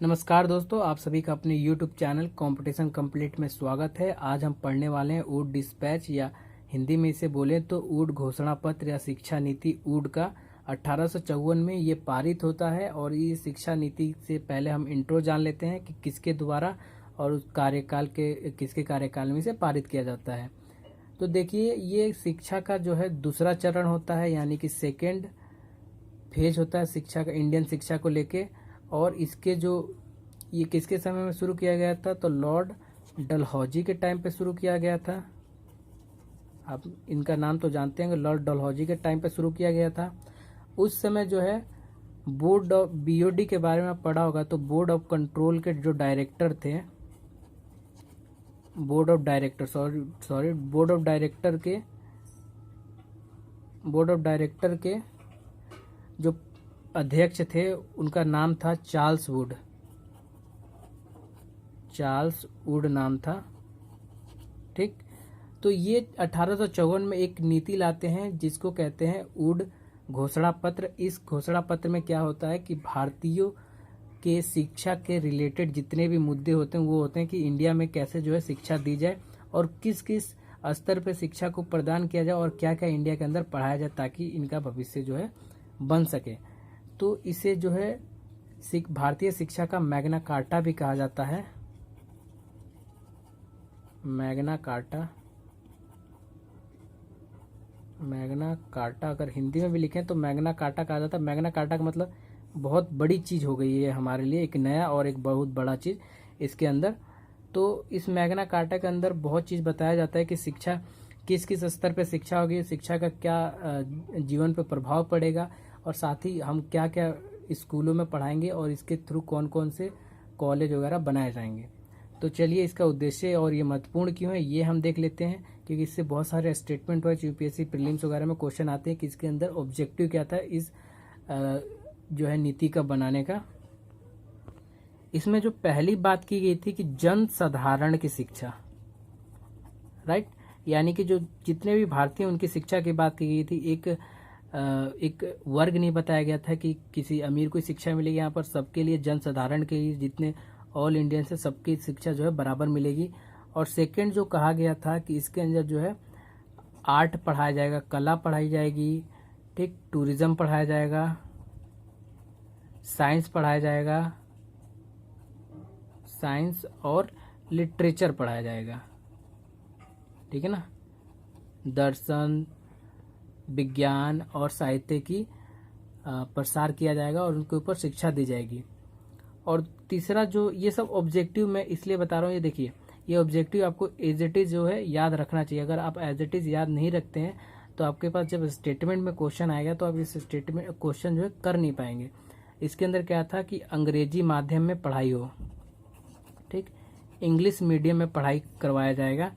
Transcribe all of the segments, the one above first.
नमस्कार दोस्तों, आप सभी का अपने YouTube चैनल कंपटीशन कंप्लीट में स्वागत है। आज हम पढ़ने वाले हैं ऊड डिस्पैच या हिंदी में इसे बोलें तो ऊड घोषणा पत्र या शिक्षा नीति ऊड का 1854 में ये पारित होता है। और ये शिक्षा नीति से पहले हम इंट्रो जान लेते हैं कि किसके द्वारा और उस कार्यकाल के किसके कार्यकाल में इसे पारित किया जाता है। तो देखिए, ये शिक्षा का जो है दूसरा चरण होता है, यानी कि सेकेंड फेज होता है शिक्षा का, इंडियन शिक्षा को लेके। और इसके जो ये किसके समय में शुरू किया गया था, तो लॉर्ड डलहौजी के टाइम पे शुरू किया गया था। आप इनका नाम तो जानते हैं, लॉर्ड डलहौजी के टाइम पे शुरू किया गया था। उस समय जो है बोर्ड ऑफ बीओडी के बारे में आप पढ़ा होगा, तो बोर्ड ऑफ कंट्रोल के जो डायरेक्टर थे, बोर्ड ऑफ डायरेक्टर के जो अध्यक्ष थे उनका नाम था चार्ल्स वुड नाम था। ठीक, तो ये 1854 में एक नीति लाते हैं जिसको कहते हैं ऊड घोषणा पत्र। इस घोषणा पत्र में क्या होता है कि भारतीयों के शिक्षा के रिलेटेड जितने भी मुद्दे होते हैं वो होते हैं कि इंडिया में कैसे जो है शिक्षा दी जाए और किस किस स्तर पर शिक्षा को प्रदान किया जाए और क्या क्या इंडिया के अंदर पढ़ाया जाए ताकि इनका भविष्य जो है बन सके। तो इसे जो है भारतीय शिक्षा का मैग्ना कार्टा भी कहा जाता है। मैग्ना कार्टा अगर हिंदी में भी लिखें तो मैग्ना कार्टा कहा जाता है। मैग्ना कार्टा का मतलब बहुत बड़ी चीज़ हो गई है हमारे लिए, एक नया और एक बहुत बड़ा चीज़ इसके अंदर। तो इस मैग्ना कार्टा के अंदर बहुत चीज़ बताया जाता है कि शिक्षा किस किस स्तर पे शिक्षा होगी, शिक्षा का क्या जीवन पे प्रभाव पड़ेगा और साथ ही हम क्या क्या स्कूलों में पढ़ाएंगे और इसके थ्रू कौन कौन से कॉलेज वगैरह बनाए जाएंगे। तो चलिए, इसका उद्देश्य और ये महत्वपूर्ण क्यों है ये हम देख लेते हैं, क्योंकि इससे बहुत सारे स्टेटमेंट वाइज यूपीएससी प्रीलिम्स वगैरह में क्वेश्चन आते हैं कि इसके अंदर ऑब्जेक्टिव क्या था इस जो है नीति का बनाने का। इसमें जो पहली बात की गई थी कि जन साधारण की शिक्षा, राइट, यानी कि जो जितने भी भारतीय उनकी शिक्षा की बात की गई थी। एक वर्ग नहीं बताया गया था कि किसी अमीर को शिक्षा मिलेगी, यहाँ पर सबके लिए जनसाधारण के लिए जितने ऑल इंडियन से सबकी शिक्षा जो है बराबर मिलेगी। और सेकंड जो कहा गया था कि इसके अंदर जो है आर्ट पढ़ाया जाएगा, कला पढ़ाई जाएगी, ठीक, टूरिज्म पढ़ाया जाएगा, साइंस पढ़ाया जाएगा, साइंस और लिटरेचर पढ़ाया जाएगा, ठीक है ना, दर्शन, विज्ञान और साहित्य की प्रसार किया जाएगा और उनके ऊपर शिक्षा दी जाएगी। और तीसरा जो ये सब ऑब्जेक्टिव मैं इसलिए बता रहा हूँ, ये देखिए, ये ऑब्जेक्टिव आपको एज इट इज जो है याद रखना चाहिए। अगर आप एज इट इज याद नहीं रखते हैं तो आपके पास जब स्टेटमेंट में क्वेश्चन आएगा तो आप इस स्टेटमेंट क्वेश्चन जो है कर नहीं पाएंगे। इसके अंदर क्या था कि अंग्रेजी माध्यम में पढ़ाई हो, ठीक, इंग्लिश मीडियम में पढ़ाई करवाया जाएगा,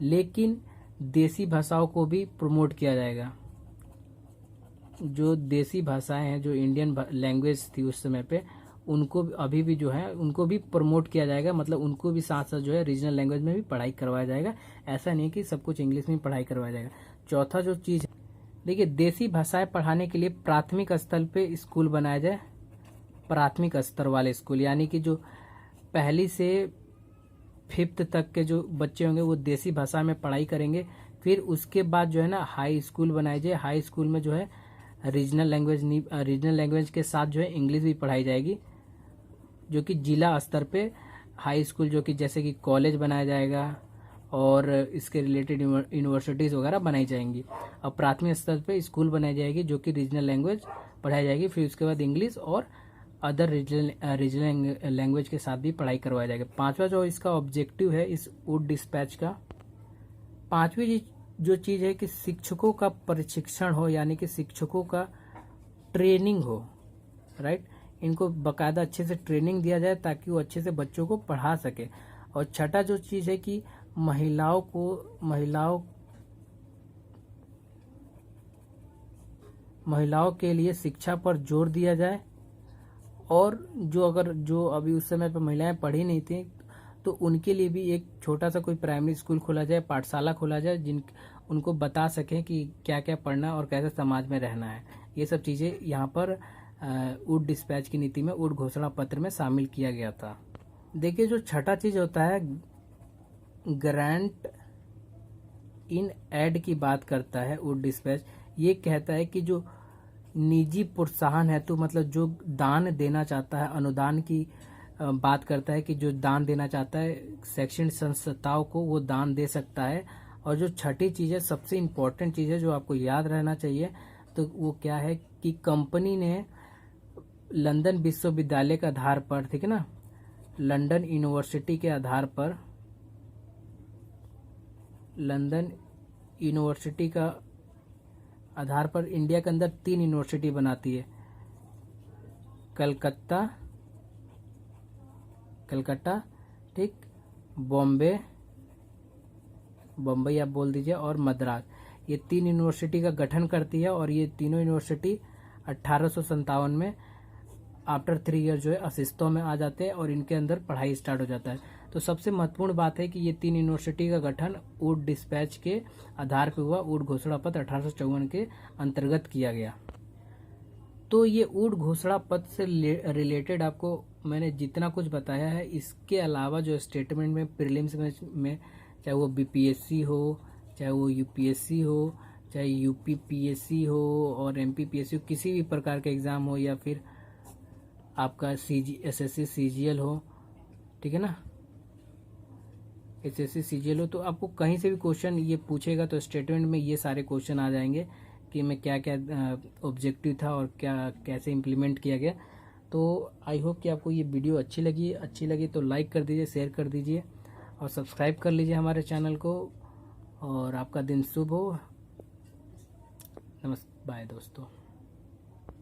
लेकिन देसी भाषाओं को भी प्रमोट किया जाएगा। जो देसी भाषाएं हैं, जो इंडियन लैंग्वेज थी उस समय पे, उनको अभी भी जो है उनको भी प्रमोट किया जाएगा, मतलब उनको भी साथ साथ जो है रीजनल लैंग्वेज में भी पढ़ाई करवाया जाएगा। ऐसा नहीं कि सब कुछ इंग्लिश में पढ़ाई करवाया जाएगा। चौथा जो चीज़, देखिए, देसी भाषाएं पढ़ाने के लिए प्राथमिक स्तर पे स्कूल बनाया जाए, प्राथमिक स्तर वाले स्कूल, यानी कि जो पहली से 5th तक के जो बच्चे होंगे वो देसी भाषा में पढ़ाई करेंगे। फिर उसके बाद जो है ना हाई स्कूल बनाए जाए, हाई स्कूल में जो है रीजनल लैंग्वेज के साथ जो है इंग्लिश भी पढ़ाई जाएगी, जो कि जिला स्तर पे हाई स्कूल, जो कि जैसे कि कॉलेज बनाया जाएगा और इसके रिलेटेड यूनिवर्सिटीज़ वगैरह बनाई जाएंगी। और प्राथमिक स्तर पे स्कूल बनाई जाएगी जो कि रीजनल लैंग्वेज पढ़ाई जाएगी। फिर उसके बाद इंग्लिश और अदर रीजनल लैंग्वेज के साथ भी पढ़ाई करवाया जाएगा। पांचवा जो इसका ऑब्जेक्टिव है इस ऊड डिस्पैच का, पांचवी जो चीज़ है कि शिक्षकों का प्रशिक्षण हो, यानी कि शिक्षकों का ट्रेनिंग हो, राइट, इनको बाकायदा अच्छे से ट्रेनिंग दिया जाए ताकि वो अच्छे से बच्चों को पढ़ा सके। और छठा जो चीज़ है कि महिलाओं के लिए शिक्षा पर जोर दिया जाए। और जो अभी उस समय पर महिलाएं पढ़ी नहीं थी तो उनके लिए भी एक छोटा सा कोई प्राइमरी स्कूल खोला जाए, पाठशाला खोला जाए, उनको बता सकें कि क्या क्या पढ़ना और कैसे समाज में रहना है। ये सब चीज़ें यहाँ पर वुड डिस्पैच की नीति में, वुड घोषणा पत्र में शामिल किया गया था। देखिए जो छठा चीज होता है, ग्रांट इन एड की बात करता है वुड डिस्पैच। ये कहता है कि जो निजी प्रोत्साहन है, तो मतलब जो दान देना चाहता है, अनुदान की बात करता है कि जो दान देना चाहता है शैक्षणिक संस्थाओं को, वो दान दे सकता है। और जो छठी चीज है, सबसे इम्पोर्टेंट चीज है जो आपको याद रहना चाहिए, तो वो क्या है कि कंपनी ने लंदन विश्वविद्यालय के आधार पर, ठीक है ना, लंदन यूनिवर्सिटी के आधार पर, लंदन यूनिवर्सिटी का आधार पर इंडिया के अंदर 3 यूनिवर्सिटी बनाती है, कलकत्ता, ठीक, बॉम्बे आप बोल दीजिए, और मद्रास। ये 3 यूनिवर्सिटी का गठन करती है, और ये तीनों यूनिवर्सिटी 1857 में आफ्टर 3 ईयर जो है अस्तित्व में आ जाते हैं, और इनके अंदर पढ़ाई स्टार्ट हो जाता है। तो सबसे महत्वपूर्ण बात है कि ये 3 यूनिवर्सिटी का गठन वुड डिस्पैच के आधार पर हुआ, वुड घोषणा पत्र 1854 के अंतर्गत किया गया। तो ये वुड घोषणा पत्र से रिलेटेड आपको मैंने जितना कुछ बताया है, इसके अलावा जो स्टेटमेंट में प्रीलिम्स में चाहे वो बीपीएससी हो, चाहे वो यूपीएससी हो, चाहे यूपीपीएससी हो और एमपीपीएससी हो, किसी भी प्रकार का एग्जाम हो, या फिर आपका एसएससी सीजीएल हो, ठीक है ना, एसएससी सीजीएल हो, तो आपको कहीं से भी क्वेश्चन ये पूछेगा तो स्टेटमेंट में ये सारे क्वेश्चन आ जाएंगे कि मैं क्या क्या ऑब्जेक्टिव था और क्या कैसे इम्प्लीमेंट किया गया। तो आई होप कि आपको ये वीडियो अच्छी लगी तो लाइक कर दीजिए, शेयर कर दीजिए और सब्सक्राइब कर लीजिए हमारे चैनल को, और आपका दिन शुभ हो। नमस्ते, बाय दोस्तों।